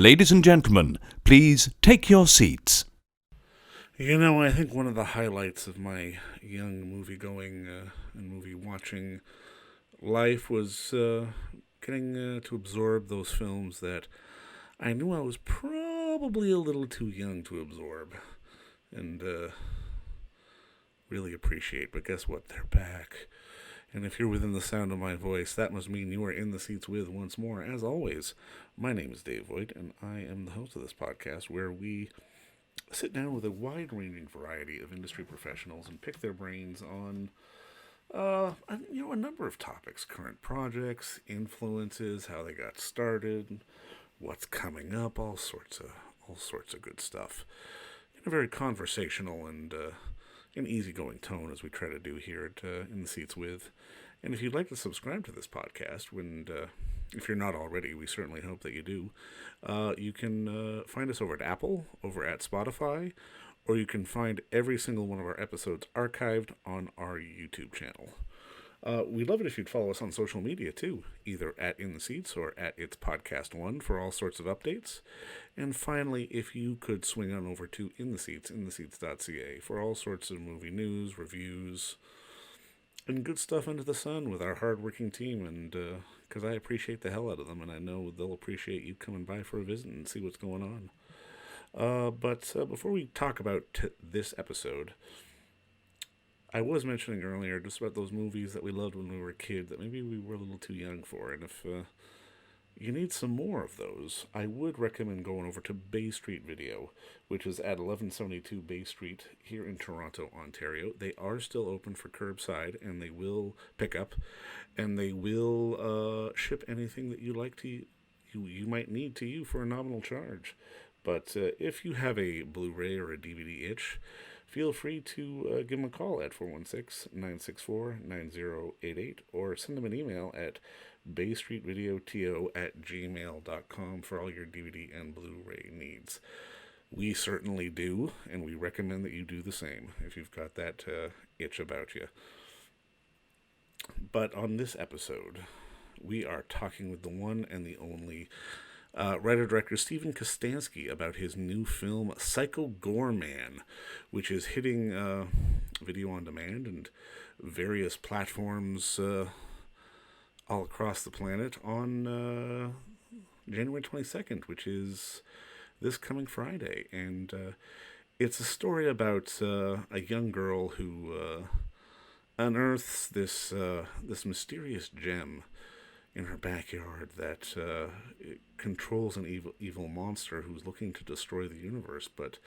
Ladies and gentlemen, please take your seats. You know, I think one of the highlights of my young movie-going and movie-watching life was getting to absorb those films that I knew I was probably a little too young to absorb and really appreciate. But guess what? They're back. And if you're within the sound of my voice, that must mean you are in the seats with once more. As always, my name is Dave Voigt, and I am the host of this podcast where we sit down with a wide-ranging variety of industry professionals and pick their brains on, a number of topics: current projects, influences, how they got started, what's coming up, all sorts of good stuff. In a very conversational and an easygoing tone, as we try to do here at In the Seats With. And if you'd like to subscribe to this podcast, if you're not already, we certainly hope that you do, you can find us over at Apple, over at Spotify, or you can find every single one of our episodes archived on our YouTube channel. We'd love it if you'd follow us on social media too, either at In the Seats or at It's Podcast One for all sorts of updates. And finally, if you could swing on over to In the Seats, intheseats.ca, for all sorts of movie news, reviews, and good stuff under the sun with our hardworking team. And because I appreciate the hell out of them, and I know they'll appreciate you coming by for a visit and see what's going on. But before we talk about this episode, I was mentioning earlier just about those movies that we loved when we were a kid that maybe we were a little too young for. And if you need some more of those, I would recommend going over to Bay Street Video, which is at 1172 Bay Street here in Toronto, Ontario. They are still open for curbside, and they will pick up, and they will ship anything that you like to you might need to you for a nominal charge. But if you have a Blu-ray or a DVD itch, feel free to give them a call at 416-964-9088 or send them an email at baystreetvideoto@gmail.com for all your DVD and Blu-ray needs. We certainly do, and we recommend that you do the same if you've got that itch about you. But on this episode, we are talking with the one and the only writer-director Steven Kostanski about his new film Psycho Goreman, which is hitting video on demand and various platforms all across the planet on January 22nd, which is this coming Friday. And it's a story about a young girl who unearths this mysterious gem in her backyard that controls an evil monster who's looking to destroy the universe. But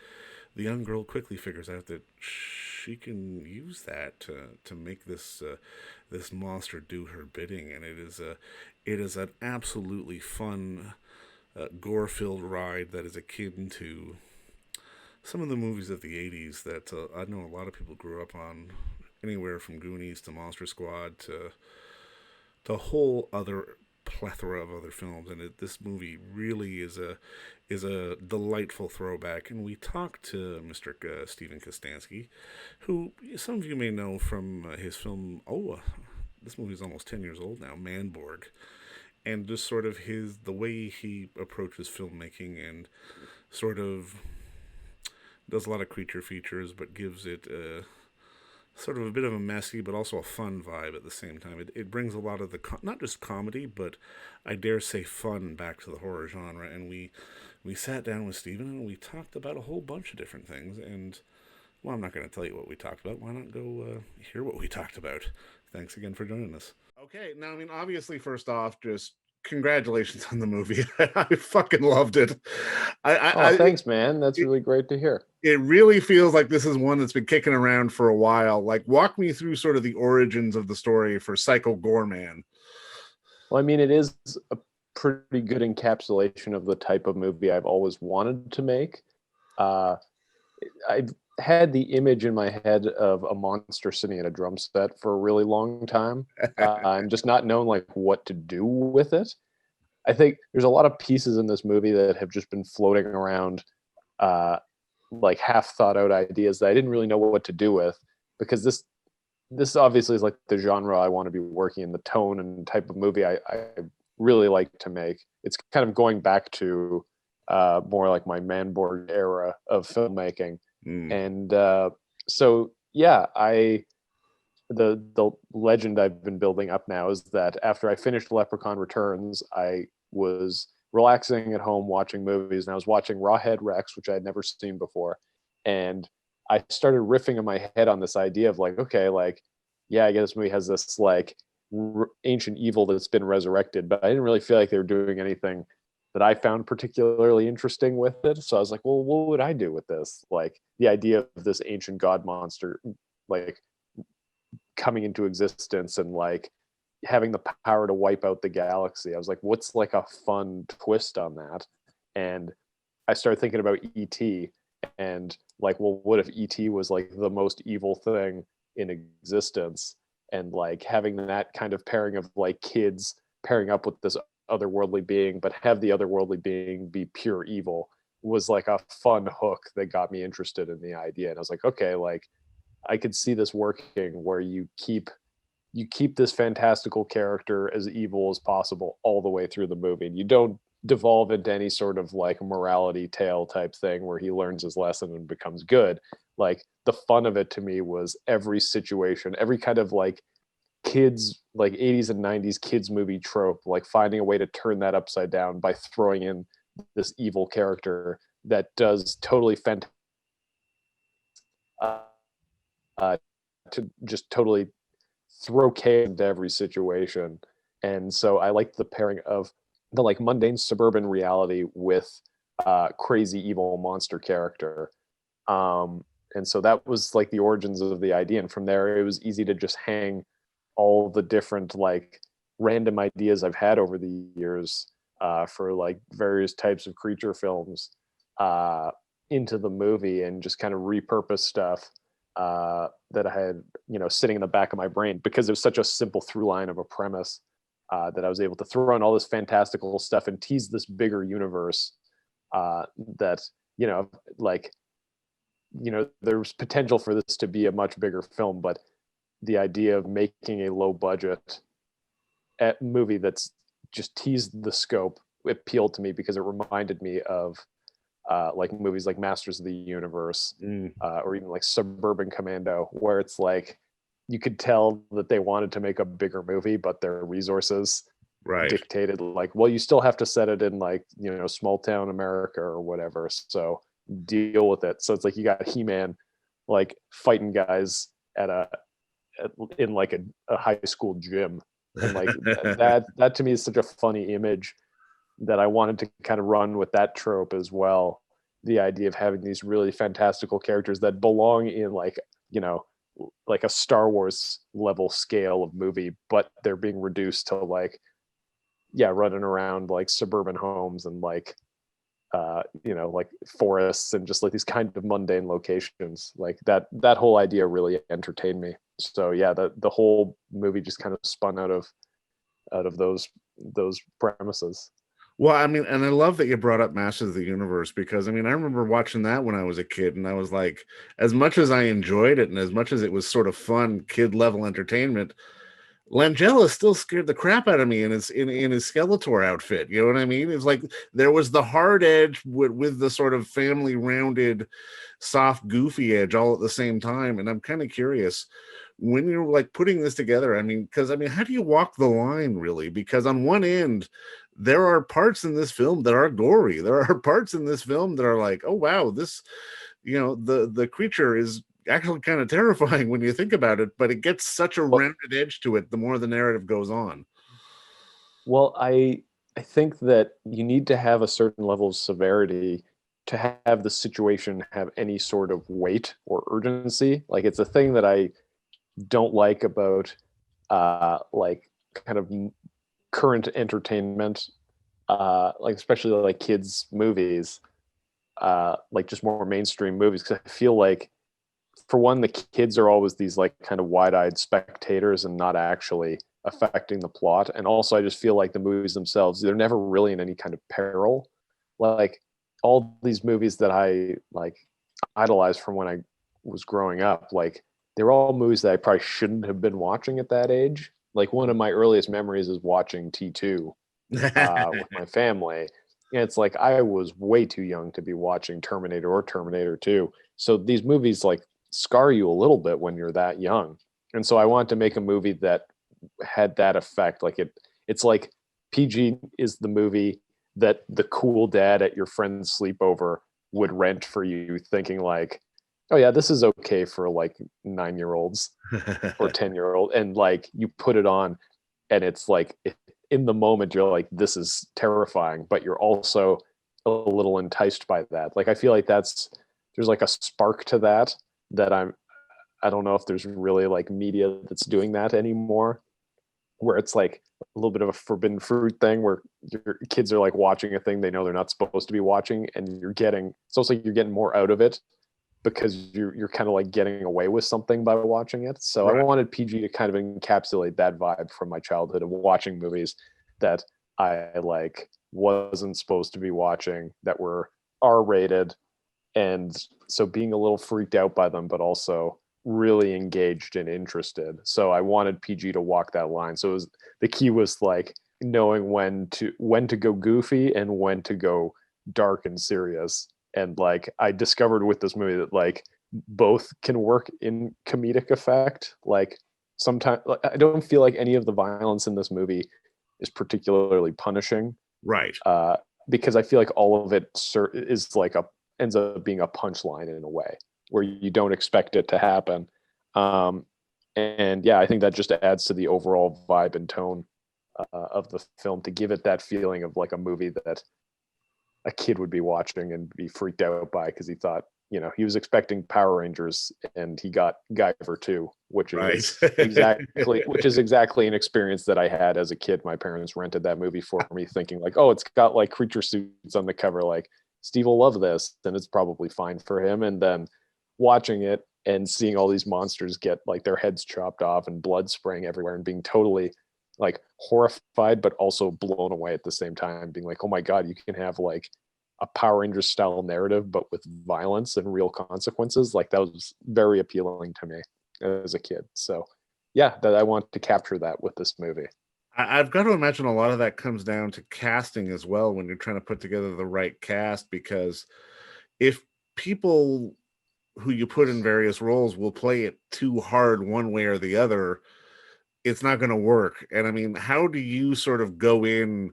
the young girl quickly figures out that she can use that to make this monster do her bidding, and it is an absolutely fun, gore-filled ride that is akin to some of the movies of the 80s that I know a lot of people grew up on, anywhere from Goonies to Monster Squad to the whole other plethora of other films. And this movie really is a delightful throwback. And we talked to Mr. Steven Kostanski, who some of you may know from his film, this movie is almost 10 years old now, Manborg, and just sort of the way he approaches filmmaking and sort of does a lot of creature features, but gives it sort of a bit of a messy but also a fun vibe at the same time. It brings a lot of the not just comedy, but I dare say fun back to the horror genre. And we sat down with Steven and we talked about a whole bunch of different things. And well, I'm not going to tell you what we talked about. Why not go hear what we talked about? Thanks again for joining us. Okay, now I mean, obviously, first off, just congratulations on the movie. I fucking loved it. Thanks, man. That's really great to hear. It really feels like this is one that's been kicking around for a while. Like, walk me through sort of the origins of the story for Psycho Goreman. Well, I mean, it is a pretty good encapsulation of the type of movie I've always wanted to make. I've had the image in my head of a monster sitting at a drum set for a really long time. I'm just not known like what to do with it. I think there's a lot of pieces in this movie that have just been floating around, like half thought out ideas that I didn't really know what to do with, because this obviously is like the genre I want to be working in, the tone and type of movie I really like to make. It's kind of going back to more like my Manborg era of filmmaking. Mm. And so yeah, the legend I've been building up now is that after I finished Leprechaun Returns, I was relaxing at home watching movies, and I was watching Rawhead Rex, which I had never seen before, and I started riffing in my head on this idea of like, okay, like, yeah, I guess this movie has this like ancient evil that's been resurrected, but I didn't really feel like they were doing anything that I found particularly interesting with it. So I was like, well, what would I do with this? Like the idea of this ancient god monster, like coming into existence and like having the power to wipe out the galaxy. I was like, what's like a fun twist on that? And I started thinking about ET and like, well, what if ET was like the most evil thing in existence? And like having that kind of pairing of like kids pairing up with this otherworldly being, but have the otherworldly being be pure evil was like a fun hook that got me interested in the idea. And I was like, okay, like I could see this working where you keep this fantastical character as evil as possible all the way through the movie. And you don't devolve into any sort of like morality tale type thing where he learns his lesson and becomes good. Like the fun of it to me was every situation, every kind of like kids, like 80s and 90s kids movie trope, like finding a way to turn that upside down by throwing in this evil character that does totally fantastic to just totally throw chaos into every situation. And so I like the pairing of the like mundane suburban reality with crazy evil monster character. And so that was like the origins of the idea. And from there, it was easy to just hang all the different like random ideas I've had over the years for like various types of creature films into the movie and just kind of repurpose stuff that I had, sitting in the back of my brain because it was such a simple through line of a premise that I was able to throw in all this fantastical stuff and tease this bigger universe that, like, there's potential for this to be a much bigger film, but the idea of making a low budget movie that's just teased the scope appealed to me because it reminded me of like movies like Masters of the Universe or even like Suburban Commando, where it's like you could tell that they wanted to make a bigger movie, but their resources dictated like, well, you still have to set it in like, small town America or whatever. So deal with it. So it's like you got He-Man like fighting guys in like a high school gym. And like that to me is such a funny image that I wanted to kind of run with that trope as well. The idea of having these really fantastical characters that belong in like, like a Star Wars level scale of movie, but they're being reduced to like, running around like suburban homes and like, like forests and just like these kind of mundane locations. Like that whole idea really entertained me. So yeah, the whole movie just kind of spun out of those premises. Well, I mean, and I love that you brought up Masters of the Universe because, I mean, I remember watching that when I was a kid, and I was like, as much as I enjoyed it and as much as it was sort of fun, kid-level entertainment, Langella still scared the crap out of me in his Skeletor outfit. You know what I mean? It's like there was the hard edge with the sort of family rounded, soft, goofy edge all at the same time. And I'm kind of curious when you're like putting this together. I mean, because how do you walk the line really? Because on one end, there are parts in this film that are gory. There are parts in this film that are like, oh wow, this, the creature is actually kind of terrifying when you think about it, but it gets such a rounded edge to it the more the narrative goes on. Well, I think that you need to have a certain level of severity to have the situation have any sort of weight or urgency. Like it's a thing that I don't like about like kind of current entertainment, like especially like kids movies, like just more mainstream movies, because I feel like for one, the kids are always these like kind of wide-eyed spectators and not actually affecting the plot. And also I just feel like the movies themselves, they're never really in any kind of peril. Like all these movies that I like idolized from when I was growing up, like they were all movies that I probably shouldn't have been watching at that age. Like one of my earliest memories is watching T2 with my family. And it's like I was way too young to be watching Terminator or Terminator 2. So these movies like scar you a little bit when you're that young. And so I wanted to make a movie that had that effect. Like it's like PG is the movie that the cool dad at your friend's sleepover would rent for you, thinking like, oh yeah, this is okay for like 9-year-olds or 10-year-old. And like you put it on and it's like in the moment you're like, this is terrifying, but you're also a little enticed by that. Like I feel like there's like a spark to that I don't know if there's really like media that's doing that anymore, where it's like a little bit of a forbidden fruit thing where your kids are like watching a thing they know they're not supposed to be watching, and it's almost like you're getting more out of it because you're kind of like getting away with something by watching it. So right. I wanted PG to kind of encapsulate that vibe from my childhood of watching movies that I like wasn't supposed to be watching, that were R-rated, and so being a little freaked out by them, but also really engaged and interested. So I wanted PG to walk that line. So the key was like knowing when to go goofy and when to go dark and serious. And like I discovered with this movie that like both can work in comedic effect. Like sometimes I don't feel like any of the violence in this movie is particularly punishing. Right. Because I feel like all of it is like ends up being a punchline in a way where you don't expect it to happen. And yeah, I think that just adds to the overall vibe and tone of the film to give it that feeling of like a movie that a kid would be watching and be freaked out by because he thought, he was expecting Power Rangers and he got Guyver 2, which is exactly an experience that I had as a kid. My parents rented that movie for me thinking like, oh, it's got like creature suits on the cover. Like Steve will love this and it's probably fine for him. And then watching it and seeing all these monsters get like their heads chopped off and blood spraying everywhere and being totally like horrified, but also blown away at the same time, being like, oh my God, you can have like a Power Rangers style narrative, but with violence and real consequences. Like that was very appealing to me as a kid. So yeah, that I want to capture that with this movie. I've got to imagine a lot of that comes down to casting as well when you're trying to put together the right cast, because if people who you put in various roles will play it too hard one way or the other, it's not going to work. And I mean, how do you sort of go in,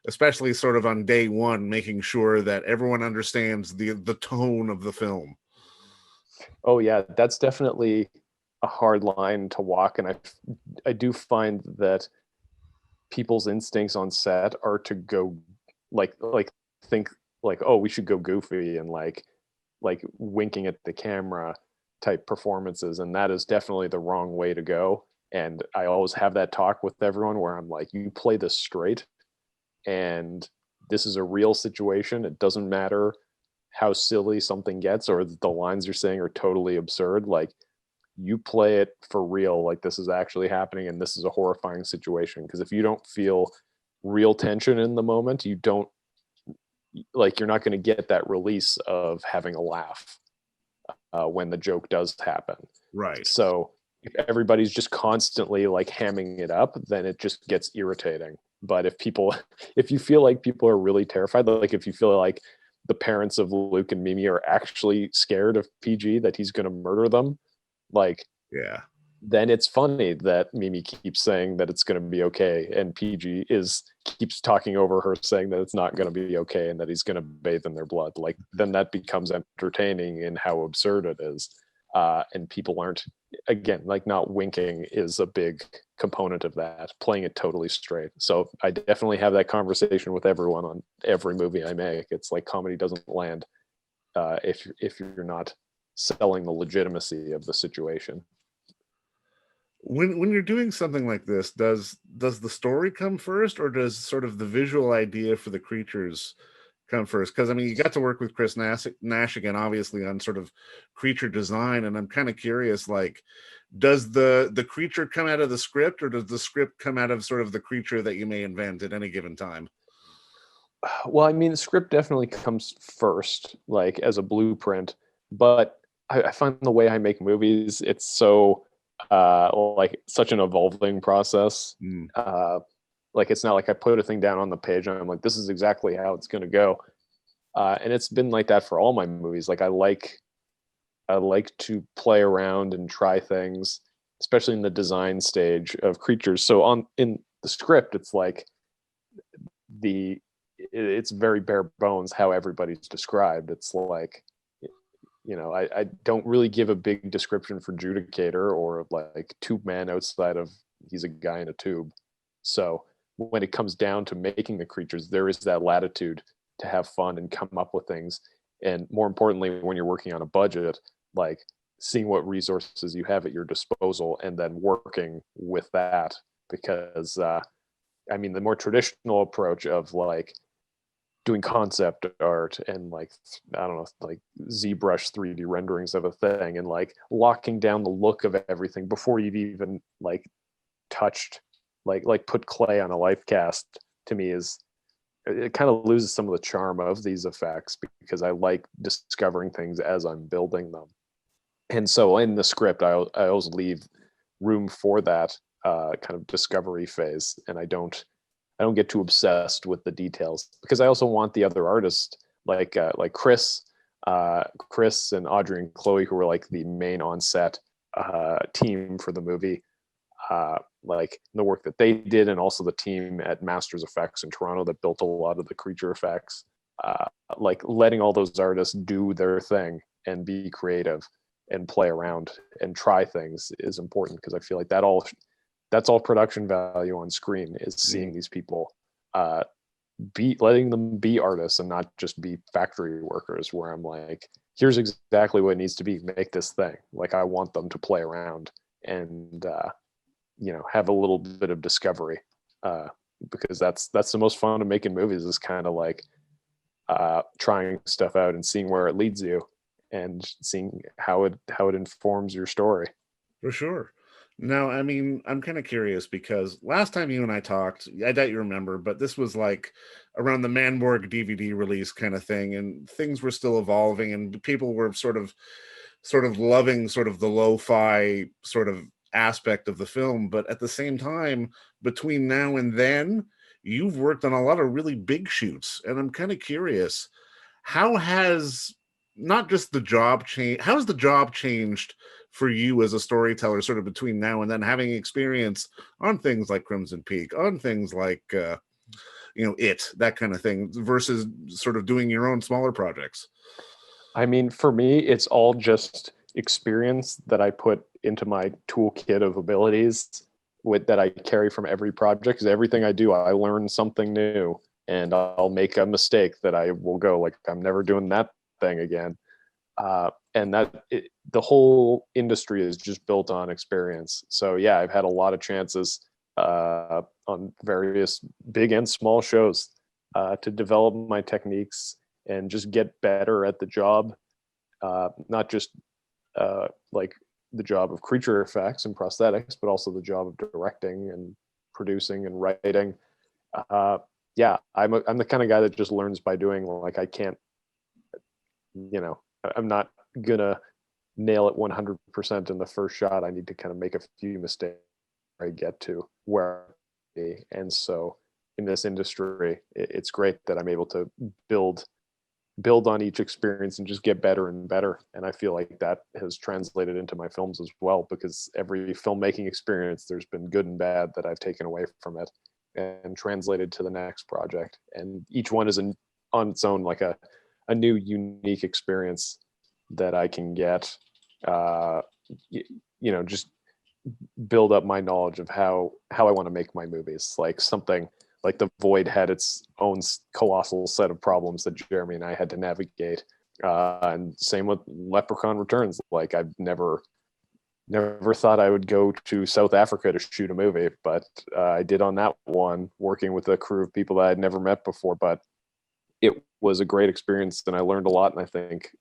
especially sort of on day one, making sure that everyone understands the tone of the film? Oh yeah, that's definitely a hard line to walk. And I do find that people's instincts on set are to go like think like, oh, we should go goofy and like winking at the camera type performances, and that is definitely the wrong way to go. And I always have that talk with everyone where I'm like, you play this straight, and this is a real situation. It doesn't matter how silly something gets or the lines you're saying are totally absurd. Like you play it for real, like this is actually happening and this is a horrifying situation. Because if you don't feel real tension in the moment, you don't like, you're not going to get that release of having a laugh when the joke does happen. Right. So if everybody's just constantly like hamming it up, then it just gets irritating. But if you feel like people are really terrified, like if you feel like the parents of Luke and Mimi are actually scared of PG, that he's going to murder them, like, yeah, then it's funny that Mimi keeps saying that it's going to be okay, and PG keeps talking over her saying that it's not going to be okay and that he's going to bathe in their blood. Like then that becomes entertaining in how absurd it is, and people aren't, again, like not winking is a big component of that, playing it totally straight. So I definitely have that conversation with everyone on every movie I make. It's like comedy doesn't land if you're not selling the legitimacy of the situation. When you're doing something like this, does the story come first, or does sort of the visual idea for the creatures come first? Because I mean, you got to work with Chris Nash again, obviously, on sort of creature design, and I'm kind of curious, like, does the creature come out of the script, or does the script come out of sort of the creature that you may invent at any given time? Well, I mean, the script definitely comes first, like as a blueprint, but I find the way I make movies, it's so like such an evolving process. Like it's not like I put a thing down on the page and I'm like, this is exactly how it's going to go. And it's been like that for all my movies. Like I like to play around and try things, especially in the design stage of creatures. So in the script, it's like it's very bare bones how everybody's described. It's like, I don't really give a big description for Judicator or like Tube Man outside of he's a guy in a tube. So when it comes down to making the creatures, there is that latitude to have fun and come up with things. And more importantly, when you're working on a budget, like seeing what resources you have at your disposal and then working with that. Because I mean, the more traditional approach of like doing concept art and like, I don't know, like ZBrush 3D renderings of a thing and like locking down the look of everything before you've even like touched, like put clay on a life cast, to me is, it kind of loses some of the charm of these effects because I like discovering things as I'm building them. And so in the script, I always leave room for that kind of discovery phase, and I don't get too obsessed with the details because I also want the other artists like Chris and Audrey and Chloe, who were like the main on set team for the movie, like the work that they did, and also the team at Masters Effects in Toronto that built a lot of the creature effects. Like letting all those artists do their thing and be creative and play around and try things is important because I feel like that's all production value on screen is seeing these people letting them be artists and not just be factory workers where I'm like, here's exactly what it needs to be, make this thing. Like I want them to play around and have a little bit of discovery because that's the most fun of making movies is kind of like trying stuff out and seeing where it leads you and seeing how it informs your story. For sure. Now, I mean, I'm kind of curious because last time you and I talked, I doubt you remember, but this was like around the Manborg DVD release kind of thing, and things were still evolving, and people were sort of loving sort of the lo-fi sort of aspect of the film. But at the same time, between now and then, you've worked on a lot of really big shoots, and I'm kind of curious, how has not just the job change, how has the job changed for you as a storyteller sort of between now and then, having experience on things like Crimson Peak, on things like that kind of thing, versus sort of doing your own smaller projects? I mean, for me, it's all just experience that I put into my toolkit of abilities that I carry from every project. Because everything I do, I learn something new, and I'll make a mistake that I will go like, I'm never doing that thing again. And the whole industry is just built on experience. So yeah, I've had a lot of chances on various big and small shows to develop my techniques and just get better at the job, not just like the job of creature effects and prosthetics, but also the job of directing and producing and writing. Yeah, I'm the kind of guy that just learns by doing. Like I can't, I'm not gonna nail it 100% in the first shot. I need to kind of make a few mistakes I get to where I be. And so in this industry, it's great that I'm able to build on each experience and just get better and better. And I feel like that has translated into my films as well, because every filmmaking experience, there's been good and bad that I've taken away from it and translated to the next project. And each one is on its own, like a new unique experience that I can get, just build up my knowledge of how I want to make my movies. Like something like The Void had its own colossal set of problems that Jeremy and I had to navigate. And same with Leprechaun Returns. Like I've never thought I would go to South Africa to shoot a movie, but I did on that one, working with a crew of people that I'd never met before. But it was a great experience, and I learned a lot. And I think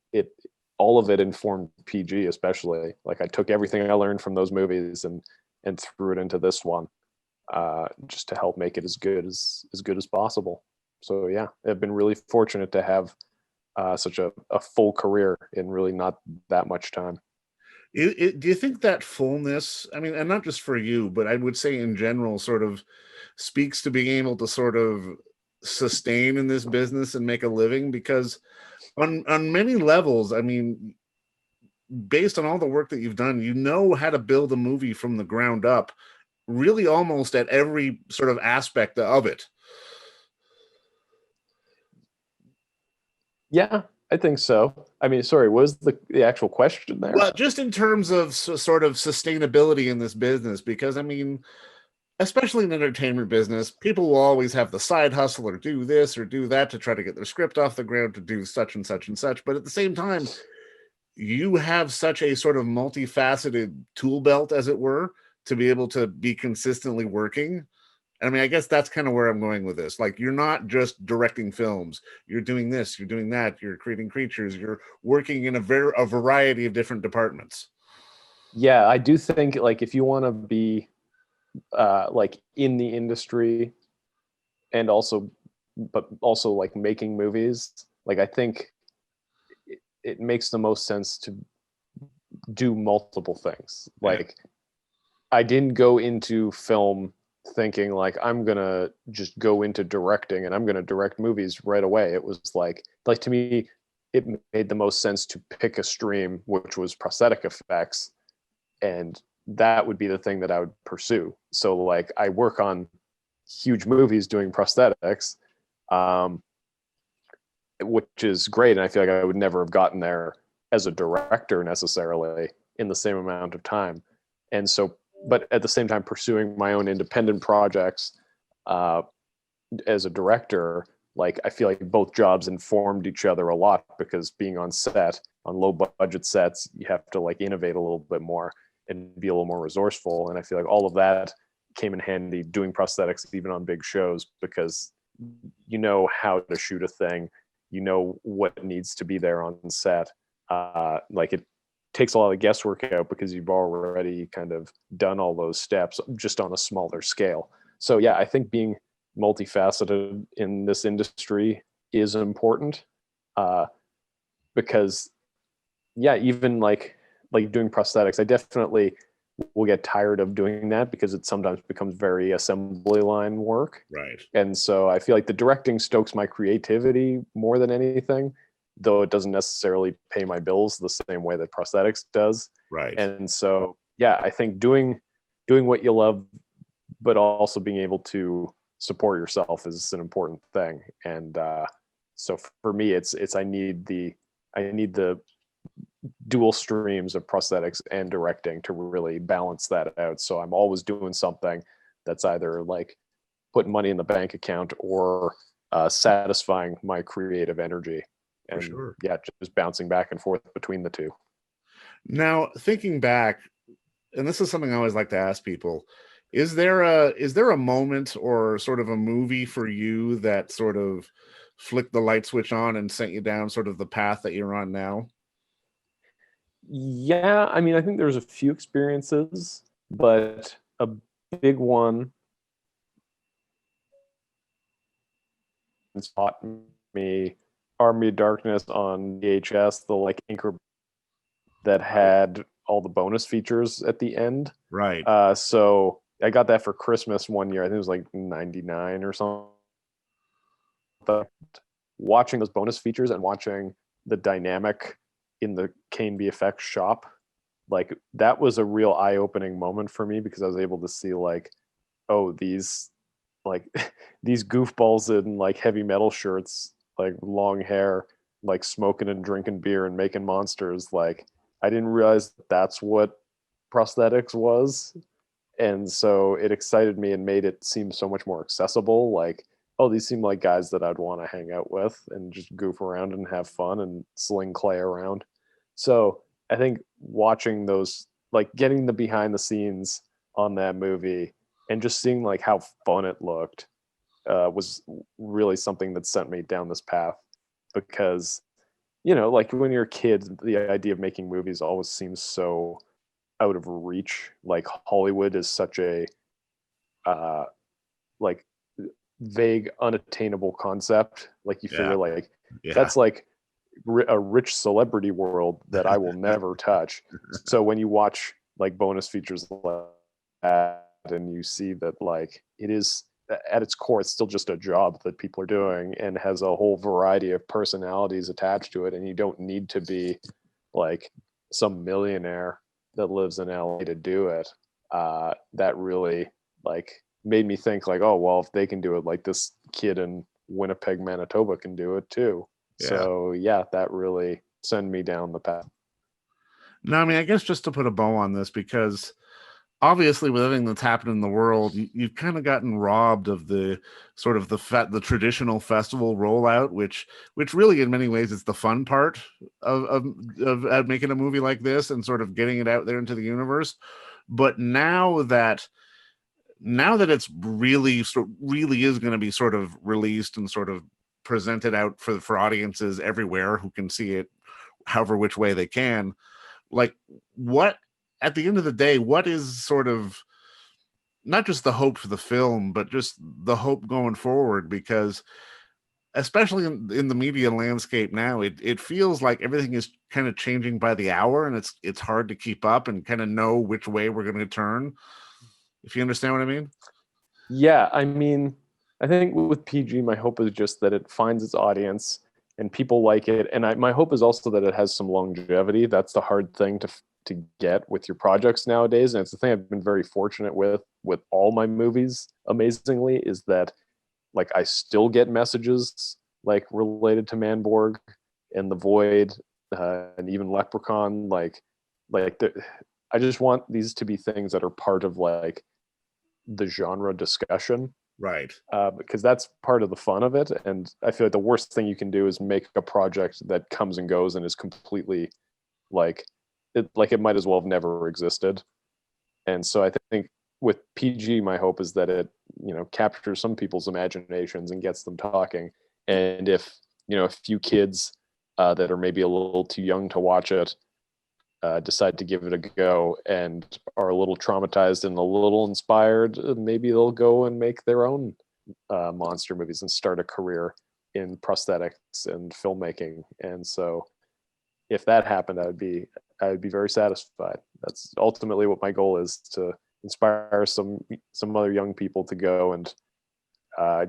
all of it informed PG, especially. Like I took everything I learned from those movies and threw it into this one, just to help make it as good as possible. So yeah, I've been really fortunate to have such a full career in really not that much time. Do you think that fullness, I mean, and not just for you, but I would say in general, sort of speaks to being able to sort of sustain in this business and make a living? Because on many levels, I mean, based on all the work that you've done, you know how to build a movie from the ground up, really almost at every sort of aspect of it. Yeah, I think so. I mean, sorry, what was the actual question there? Well, just in terms of sort of sustainability in this business, because I mean, especially in the entertainment business, people will always have the side hustle or do this or do that to try to get their script off the ground to do such and such and such. But at the same time, you have such a sort of multifaceted tool belt, as it were, to be able to be consistently working. I mean, I guess that's kind of where I'm going with this. Like, you're not just directing films. You're doing this, you're doing that, you're creating creatures, you're working in a variety of different departments. Yeah, I do think like if you want to be like in the industry and also like making movies, like I think it makes the most sense to do multiple things. Like I didn't go into film thinking like I'm gonna just go into directing and I'm gonna direct movies right away. It was like to me, it made the most sense to pick a stream, which was prosthetic effects, and that would be the thing that I would pursue. So like I work on huge movies doing prosthetics, um, which is great, and I feel like I would never have gotten there as a director necessarily in the same amount of time. And so, but at the same time, pursuing my own independent projects uh, as a director, like I feel like both jobs informed each other a lot because being on set on low budget sets, you have to like innovate a little bit more and be a little more resourceful. And I feel like all of that came in handy doing prosthetics even on big shows because you know how to shoot a thing, you know what needs to be there on set. Like it takes a lot of guesswork out because you've already kind of done all those steps just on a smaller scale. So yeah, I think being multifaceted in this industry is important because yeah, even like doing prosthetics, I definitely will get tired of doing that because it sometimes becomes very assembly line work. Right. And so I feel like the directing stokes my creativity more than anything, though it doesn't necessarily pay my bills the same way that prosthetics does. Right. And so yeah, I think doing what you love but also being able to support yourself is an important thing. And so for me it's I need the dual streams of prosthetics and directing to really balance that out. So I'm always doing something that's either like putting money in the bank account or satisfying my creative energy. For And sure. yeah, just bouncing back and forth between the two. Now, thinking back, and this is something I always like to ask people, is there a moment or sort of a movie for you that sort of flicked the light switch on and sent you down sort of the path that you're on now? Yeah, I mean, I think there's a few experiences, but a big one taught me Army of Darkness on VHS, the like anchor that Right. had all the bonus features at the end. Right. So I got that for Christmas one year. I think it was like 99 or something. But watching those bonus features and watching the dynamic in the Kane VFX shop, like that was a real eye-opening moment for me because I was able to see like, oh, these like these goofballs in like heavy metal shirts, like long hair, like smoking and drinking beer and making monsters. Like I didn't realize that's what prosthetics was. And so it excited me and made it seem so much more accessible. Like, oh, these seem like guys that I'd want to hang out with and just goof around and have fun and sling clay around. So I think watching those, like getting the behind the scenes on that movie and just seeing like how fun it looked was really something that sent me down this path because like when you're a kid, the idea of making movies always seems so out of reach. Like Hollywood is such a uh, like vague, unattainable concept. Like you Yeah. figure like Yeah. that's like a rich celebrity world that I will never touch. So when you watch like bonus features like that, and you see that like it is at its core, it's still just a job that people are doing and has a whole variety of personalities attached to it, and you don't need to be like some millionaire that lives in LA to do it. That really like made me think like, oh well, if they can do it, like this kid in Winnipeg, Manitoba can do it too. Yeah. So yeah, that really sent me down the path. No, I mean, I guess just to put a bow on this, because obviously with everything that's happened in the world, you've kind of gotten robbed of the sort of the traditional festival rollout, which really in many ways is the fun part of making a movie like this and sort of getting it out there into the universe. But now that it's really is going to be sort of released and sort of presented out for audiences everywhere who can see it however which way they can, like, what at the end of the day, what is sort of not just the hope for the film, but just the hope going forward? Because especially in the media landscape now, it feels like everything is kind of changing by the hour, and it's hard to keep up and kind of know which way we're going to turn, if you understand what I mean. Yeah, I mean, I think with PG, my hope is just that it finds its audience and people like it. And my hope is also that it has some longevity. That's the hard thing to get with your projects nowadays, and it's the thing I've been very fortunate with all my movies. Amazingly, is that like I still get messages like related to Manborg and the Void, and even Leprechaun. I just want these to be things that are part of like the genre discussion, Right. because that's part of the fun of it. And I feel like the worst thing you can do is make a project that comes and goes and is completely like it might as well have never existed. And so I think with PG, my hope is that it, captures some people's imaginations and gets them talking. And if, a few kids that are maybe a little too young to watch it decide to give it a go and are a little traumatized and a little inspired, maybe they'll go and make their own monster movies and start a career in prosthetics and filmmaking. And so if that happened, I would be very satisfied. That's ultimately what my goal is, to inspire some other young people to go and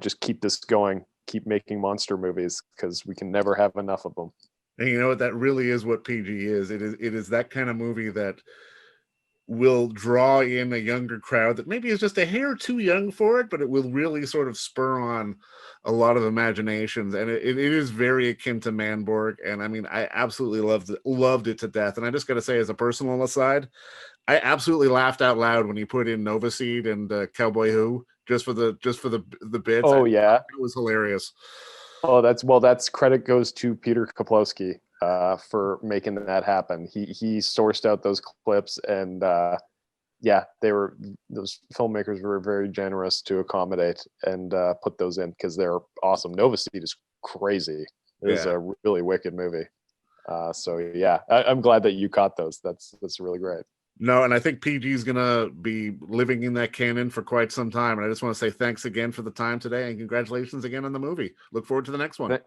just keep this going, keep making monster movies, because we can never have enough of them. And you know what? That really is what PG is. It is that kind of movie that will draw in a younger crowd that maybe is just a hair too young for it, but it will really sort of spur on a lot of imaginations. And it is very akin to Manborg. And I mean, I absolutely loved it to death. And I just got to say, as a personal aside, I absolutely laughed out loud when he put in Nova Seed and Cowboy Who just for the bits. Oh yeah, it was hilarious. Oh, that's credit goes to Peter Kaplowski for making that happen. He sourced out those clips, and those filmmakers were very generous to accommodate and put those in, because they're awesome. Nova Seed is crazy. It is a really wicked movie. So yeah, I'm glad that you caught those. That's really great. No, and I think PG is going to be living in that canon for quite some time. And I just want to say thanks again for the time today, and congratulations again on the movie. Look forward to the next one.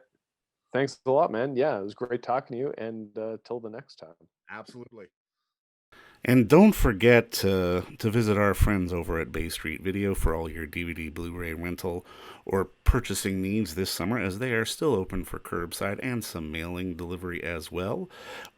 Thanks a lot, man. Yeah, it was great talking to you, and till the next time. Absolutely. And don't forget to visit our friends over at Bay Street Video for all your DVD, Blu-ray rental, or purchasing needs this summer, as they are still open for curbside and some mailing delivery as well.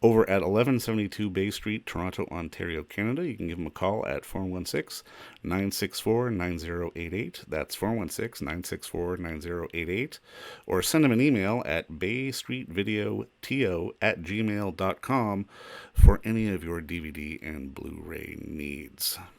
Over at 1172 Bay Street, Toronto, Ontario, Canada, you can give them a call at 416-964-9088. That's 416-964-9088. Or send them an email at baystreetvideoto@gmail.com for any of your DVD and Blu-ray needs.